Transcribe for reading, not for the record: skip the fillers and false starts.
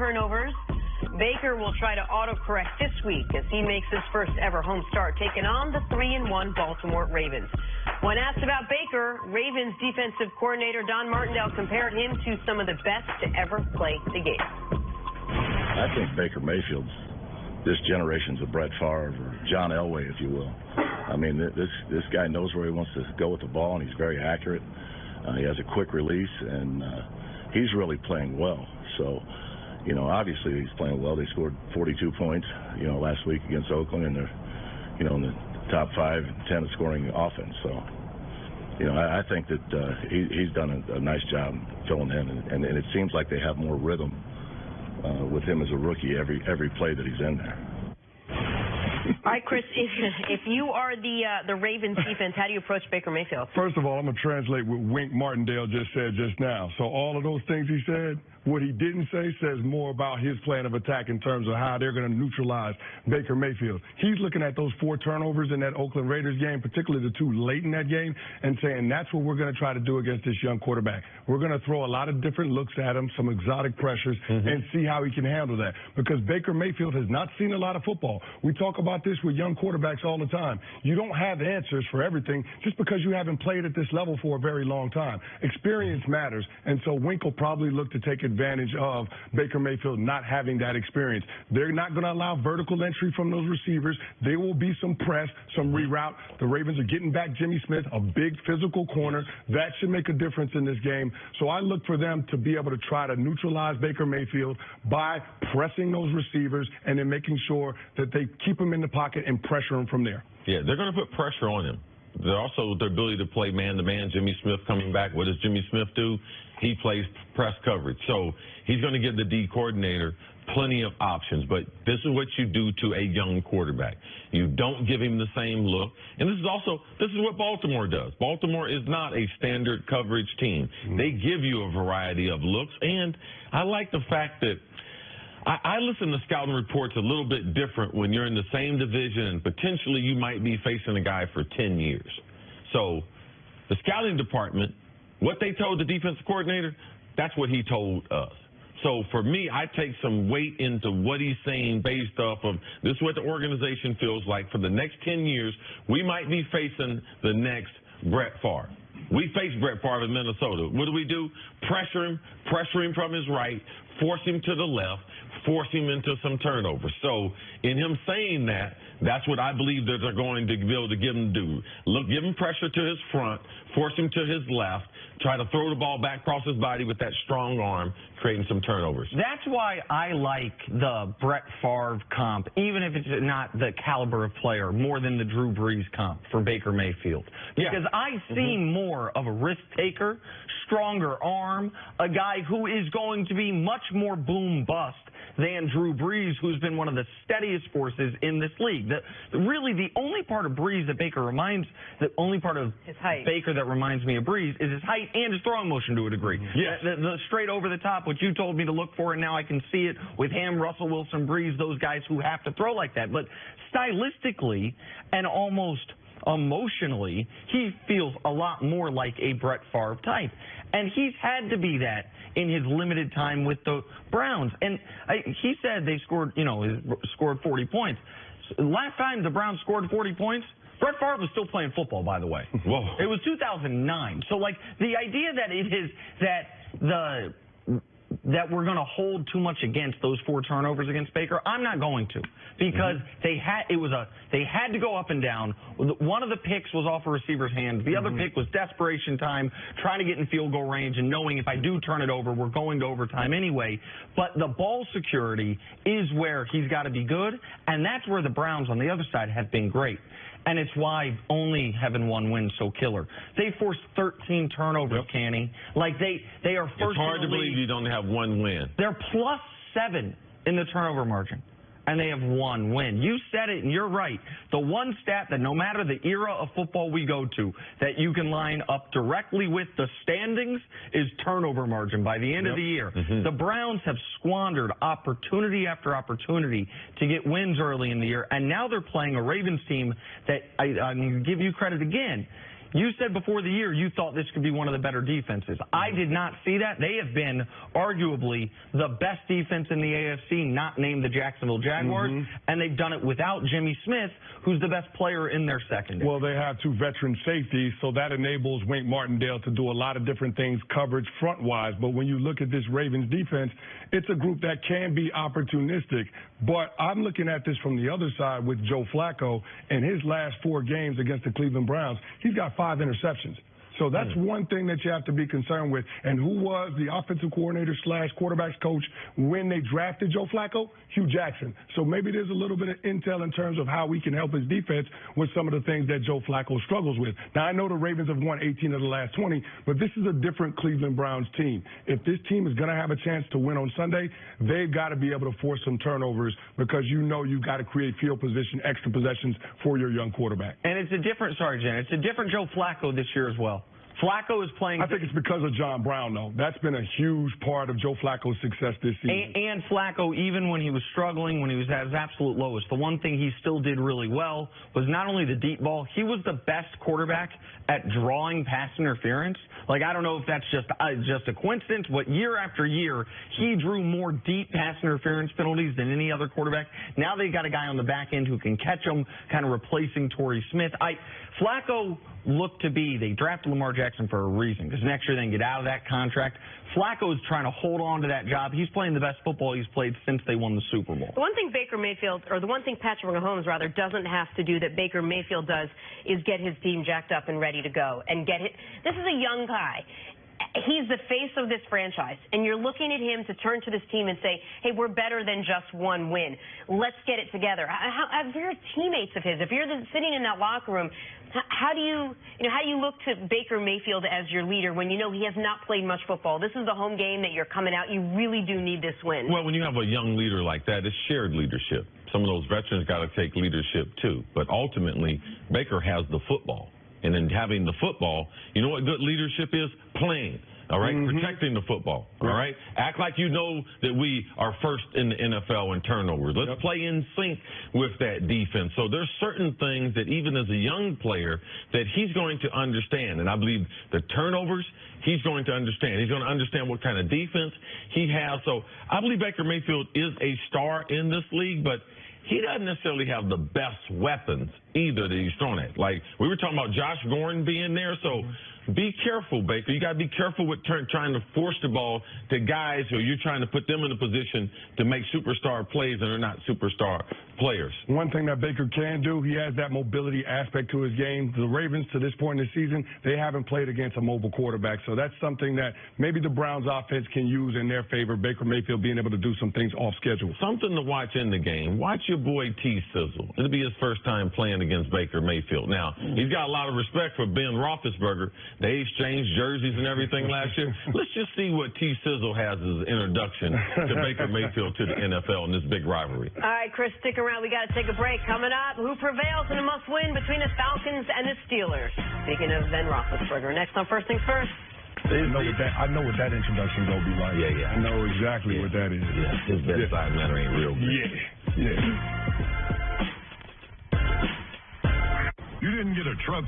turnovers. Baker will try to autocorrect this week as he makes his first ever home start, taking on the 3-1 Baltimore Ravens. When asked about Baker, Ravens defensive coordinator Don Martindale compared him to some of the best to ever play the game. I think Baker Mayfield's this generation's a Brett Favre or John Elway, if you will. I mean, this guy knows where he wants to go with the ball, and he's very accurate. He has a quick release, and he's really playing well. So, you know, obviously he's playing well. They scored 42 points, you know, last week against Oakland, and they're, you know, in the top 5 and 10 of scoring offense. So, you know, I think that he's done a nice job filling in, and it seems like they have more rhythm with him as a rookie every play that he's in there. All right, Chris, if you are the Ravens defense, how do you approach Baker Mayfield? First of all, I'm going to translate what Wink Martindale just said just now. So all of those things he said, what he didn't say says more about his plan of attack in terms of how they're going to neutralize Baker Mayfield. He's looking at those 4 turnovers in that Oakland Raiders game, particularly the 2 late in that game, and saying that's what we're going to try to do against this young quarterback. We're going to throw a lot of different looks at him, some exotic pressures, and see how he can handle that. Because Baker Mayfield has not seen a lot of football. We talk about this with young quarterbacks all the time. You don't have answers for everything just because you haven't played at this level for a very long time. Experience matters, and so Wink will probably look to take advantage of Baker Mayfield not having that experience. They're not going to allow vertical entry from those receivers. There will be some press, some reroute. The Ravens are getting back Jimmy Smith, a big physical corner. That should make a difference in this game. So I look for them to be able to try to neutralize Baker Mayfield by pressing those receivers and then making sure that they keep him in the pocket and pressure him from there. Yeah, they're going to put pressure on him. They're also the ability to play man-to-man. Jimmy Smith coming back. What does Jimmy Smith do? He plays press coverage. So he's going to give the D coordinator plenty of options. But this is what you do to a young quarterback. You don't give him the same look. And this is what Baltimore does. Baltimore is not a standard coverage team. They give you a variety of looks. And I like the fact that I listen to scouting reports a little bit different when you're in the same division and potentially you might be facing a guy for 10 years. So the scouting department, what they told the defensive coordinator, that's what he told us. So for me, I take some weight into what he's saying based off of this is what the organization feels like. For the next 10 years, we might be facing the next Brett Favre. We faced Brett Favre in Minnesota. What do? Pressure him from his right, force him to the left, force him into some turnovers. So in him saying that, that's what I believe that they're going to be able to give him to do. Look, give him pressure to his front, force him to his left, try to throw the ball back across his body with that strong arm, creating some turnovers. That's why I like the Brett Favre comp, even if it's not the caliber of player, more than the Drew Brees comp for Baker Mayfield. Because I see more of a risk taker, stronger arm, a guy who is going to be much more boom bust than Drew Brees, who's been one of the steadiest forces in this league. Really, the only part of Brees that Baker reminds, the only part of his height. Baker that reminds me of Brees is his height and his throwing motion to a degree. Yes. The straight over the top, what you told me to look for, and now I can see it with him, Russell Wilson, Brees, those guys who have to throw like that. But stylistically and almost emotionally, he feels a lot more like a Brett Favre type. And he's had to be that in his limited time with the Browns. And he said they scored, scored 40 points. Last time the Browns scored 40 points, Brett Favre was still playing football, by the way. Whoa. It was 2009. So, like, the idea that it is that we're going to hold too much against those 4 turnovers against Baker, I'm not going to, because they had to go up and down. One of the picks was off a receiver's hand. The other pick was desperation time, trying to get in field goal range and knowing if I do turn it over, we're going to overtime anyway. But the ball security is where he's got to be good, and that's where the Browns on the other side have been great. And it's why only having 1 win so killer. They forced 13 turnovers, Canty. Like, they are first. It's hard to believe you don't have 1 win. They're +7 in the turnover margin, and they have 1 win. You said it, and you're right. The one stat that no matter the era of football we go to, that you can line up directly with the standings is turnover margin by the end of the year. The Browns have squandered opportunity after opportunity to get wins early in the year, and now they're playing a Ravens team that I'm going to give you credit again. You said before the year you thought this could be one of the better defenses. I did not see that. They have been arguably the best defense in the AFC, not named the Jacksonville Jaguars, and they've done it without Jimmy Smith, who's the best player in their secondary. Well, they have 2 veteran safeties, so that enables Wink Martindale to do a lot of different things coverage front-wise. But when you look at this Ravens defense, it's a group that can be opportunistic. But I'm looking at this from the other side with Joe Flacco. In his last 4 games against the Cleveland Browns, he's got 5 interceptions. So that's one thing that you have to be concerned with. And who was the offensive coordinator / quarterbacks coach when they drafted Joe Flacco? Hugh Jackson. So maybe there's a little bit of intel in terms of how we can help his defense with some of the things that Joe Flacco struggles with. Now, I know the Ravens have won 18 of the last 20, but this is a different Cleveland Browns team. If this team is going to have a chance to win on Sunday, they've got to be able to force some turnovers because you know you've got to create field position, extra possessions for your young quarterback. And it's a different, it's a different Joe Flacco this year as well. Flacco is playing. I think it's because of John Brown, though. That's been a huge part of Joe Flacco's success this season. And Flacco, even when he was struggling, when he was at his absolute lowest, the one thing he still did really well was not only the deep ball, he was the best quarterback at drawing pass interference. Like, I don't know if that's just a coincidence, but year after year, he drew more deep pass interference penalties than any other quarterback. Now they've got a guy on the back end who can catch them, kind of replacing Torrey Smith. Flacco looked to be, they drafted Lamar Jackson for a reason, because next year they can get out of that contract. Flacco is trying to hold on to that job. He's playing the best football he's played since they won the Super Bowl. The one thing the one thing Patrick Mahomes doesn't have to do that Baker Mayfield does is get his team jacked up and ready to go and get it. This is a young guy. He's the face of this franchise, and you're looking at him to turn to this team and say, hey, we're better than just one win. Let's get it together. If you're teammates of his, if you're sitting in that locker room, how do you look to Baker Mayfield as your leader when you know he has not played much football? This is the home game that you're coming out. You really do need this win. Well, when you have a young leader like that, it's shared leadership. Some of those veterans got to take leadership too. But ultimately, Baker has the football. And in having the football, you know what good leadership is? Playing. All right? Protecting the football. All right? Act like you know that we are first in the NFL in turnovers. Let's play in sync with that defense. So there's certain things that even as a young player that he's going to understand. And I believe the turnovers, he's going to understand. He's going to understand what kind of defense he has. So I believe Baker Mayfield is a star in this league, but he doesn't necessarily have the best weapons either that he's thrown at. Like, we were talking about Josh Gordon being there, so be careful, Baker. You got to be careful with trying to force the ball to guys who you're trying to put them in a position to make superstar plays and they're not superstar players. One thing that Baker can do, he has that mobility aspect to his game. The Ravens, to this point in the season, they haven't played against a mobile quarterback, so that's something that maybe the Browns offense can use in their favor, Baker Mayfield being able to do some things off schedule. Something to watch in the game. Watch your boy T. Sizzle. It'll be his first time playing against Baker Mayfield. Now, he's got a lot of respect for Ben Roethlisberger. They exchanged jerseys and everything last year. Let's just see what T. Sizzle has as an introduction to Baker Mayfield to the NFL in this big rivalry. All right, Chris, stick around. We got to take a break. Coming up, who prevails in a must-win between the Falcons and the Steelers? Speaking of Ben Roethlisberger, next on First Things First. I know what that introduction gonna be like. Yeah. I know exactly what that is. Yeah, his bedside manner ain't real good. Yeah. You didn't get a truck